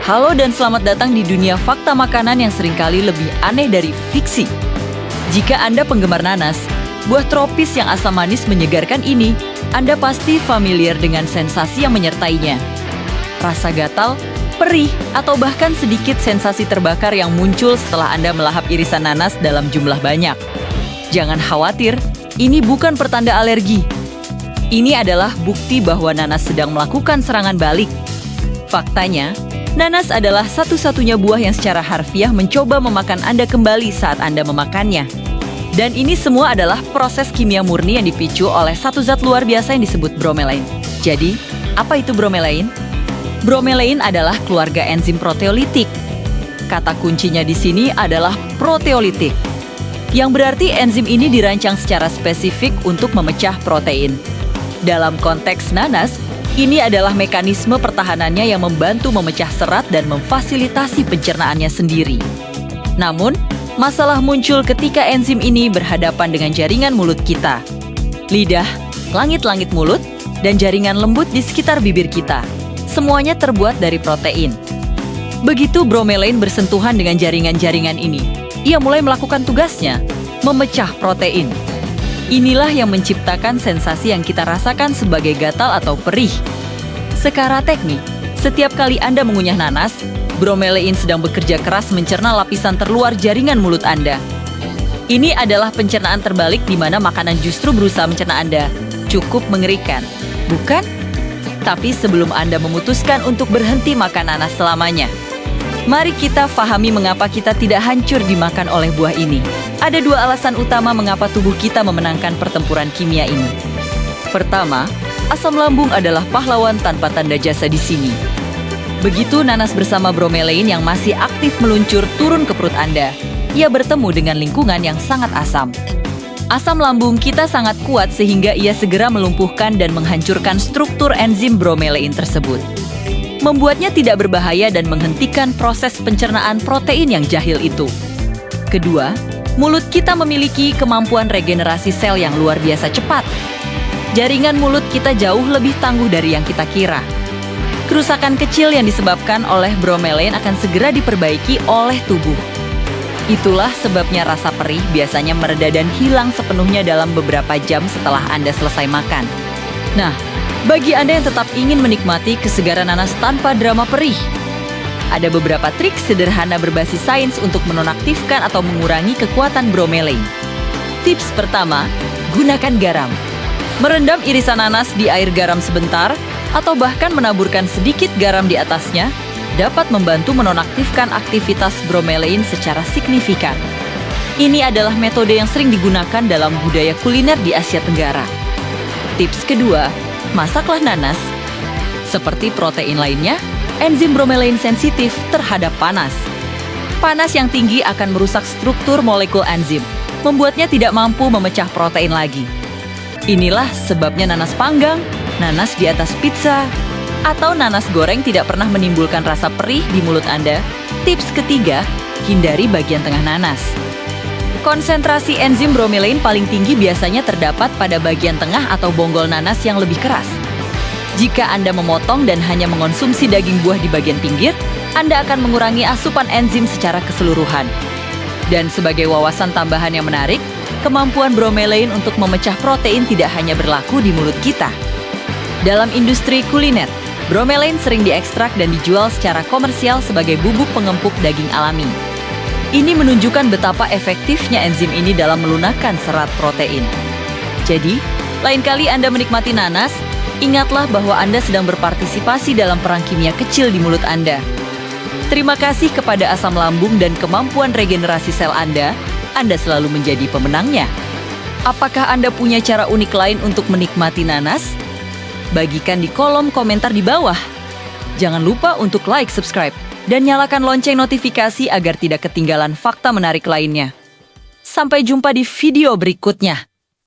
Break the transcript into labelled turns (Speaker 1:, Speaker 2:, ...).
Speaker 1: Halo dan selamat datang di dunia fakta makanan yang seringkali lebih aneh dari fiksi. Jika Anda penggemar nanas, buah tropis yang asam manis menyegarkan ini, Anda pasti familiar dengan sensasi yang menyertainya. Rasa gatal, perih, atau bahkan sedikit sensasi terbakar yang muncul setelah Anda melahap irisan nanas dalam jumlah banyak. Jangan khawatir, ini bukan pertanda alergi. Ini adalah bukti bahwa nanas sedang melakukan serangan balik. Faktanya, nanas adalah satu-satunya buah yang secara harfiah mencoba memakan Anda kembali saat Anda memakannya. Dan ini semua adalah proses kimia murni yang dipicu oleh satu zat luar biasa yang disebut bromelain. Jadi, apa itu bromelain? Bromelain adalah keluarga enzim proteolitik. Kata kuncinya di sini adalah proteolitik, yang berarti enzim ini dirancang secara spesifik untuk memecah protein. Dalam konteks nanas, ini adalah mekanisme pertahanannya yang membantu memecah serat dan memfasilitasi pencernaannya sendiri. Namun, masalah muncul ketika enzim ini berhadapan dengan jaringan mulut kita. Lidah, langit-langit mulut, dan jaringan lembut di sekitar bibir kita. Semuanya terbuat dari protein. Begitu bromelain bersentuhan dengan jaringan-jaringan ini, ia mulai melakukan tugasnya, memecah protein. Inilah yang menciptakan sensasi yang kita rasakan sebagai gatal atau perih. Secara teknik, setiap kali Anda mengunyah nanas, bromelain sedang bekerja keras mencerna lapisan terluar jaringan mulut Anda. Ini adalah pencernaan terbalik di mana makanan justru berusaha mencerna Anda. Cukup mengerikan, bukan? Tapi sebelum Anda memutuskan untuk berhenti makan nanas selamanya, mari kita pahami mengapa kita tidak hancur dimakan oleh buah ini. Ada dua alasan utama mengapa tubuh kita memenangkan pertempuran kimia ini. Pertama, asam lambung adalah pahlawan tanpa tanda jasa di sini. Begitu nanas bersama bromelain yang masih aktif meluncur turun ke perut Anda, ia bertemu dengan lingkungan yang sangat asam. Asam lambung kita sangat kuat sehingga ia segera melumpuhkan dan menghancurkan struktur enzim bromelain tersebut. Membuatnya tidak berbahaya dan menghentikan proses pencernaan protein yang jahil itu. Kedua, mulut kita memiliki kemampuan regenerasi sel yang luar biasa cepat. Jaringan mulut kita jauh lebih tangguh dari yang kita kira. Kerusakan kecil yang disebabkan oleh bromelain akan segera diperbaiki oleh tubuh. Itulah sebabnya rasa perih biasanya mereda dan hilang sepenuhnya dalam beberapa jam setelah Anda selesai makan. Nah, bagi Anda yang tetap ingin menikmati kesegaran nanas tanpa drama perih, ada beberapa trik sederhana berbasis sains untuk menonaktifkan atau mengurangi kekuatan bromelain. Tips pertama, gunakan garam. Merendam irisan nanas di air garam sebentar, atau bahkan menaburkan sedikit garam di atasnya, dapat membantu menonaktifkan aktivitas bromelain secara signifikan. Ini adalah metode yang sering digunakan dalam budaya kuliner di Asia Tenggara. Tips kedua, masaklah nanas. Seperti protein lainnya, enzim bromelain sensitif terhadap panas. Panas yang tinggi akan merusak struktur molekul enzim, membuatnya tidak mampu memecah protein lagi. Inilah sebabnya nanas panggang, nanas di atas pizza, atau nanas goreng tidak pernah menimbulkan rasa perih di mulut Anda. Tips ketiga, hindari bagian tengah nanas. Konsentrasi enzim bromelain paling tinggi biasanya terdapat pada bagian tengah atau bonggol nanas yang lebih keras. Jika Anda memotong dan hanya mengonsumsi daging buah di bagian pinggir, Anda akan mengurangi asupan enzim secara keseluruhan. Dan sebagai wawasan tambahan yang menarik, kemampuan bromelain untuk memecah protein tidak hanya berlaku di mulut kita. Dalam industri kuliner, bromelain sering diekstrak dan dijual secara komersial sebagai bubuk pengempuk daging alami. Ini menunjukkan betapa efektifnya enzim ini dalam melunakkan serat protein. Jadi, lain kali Anda menikmati nanas, ingatlah bahwa Anda sedang berpartisipasi dalam perang kimia kecil di mulut Anda. Terima kasih kepada asam lambung dan kemampuan regenerasi sel Anda selalu menjadi pemenangnya. Apakah Anda punya cara unik lain untuk menikmati nanas? Bagikan di kolom komentar di bawah. Jangan lupa untuk like, subscribe, dan nyalakan lonceng notifikasi agar tidak ketinggalan fakta menarik lainnya. Sampai jumpa di video berikutnya.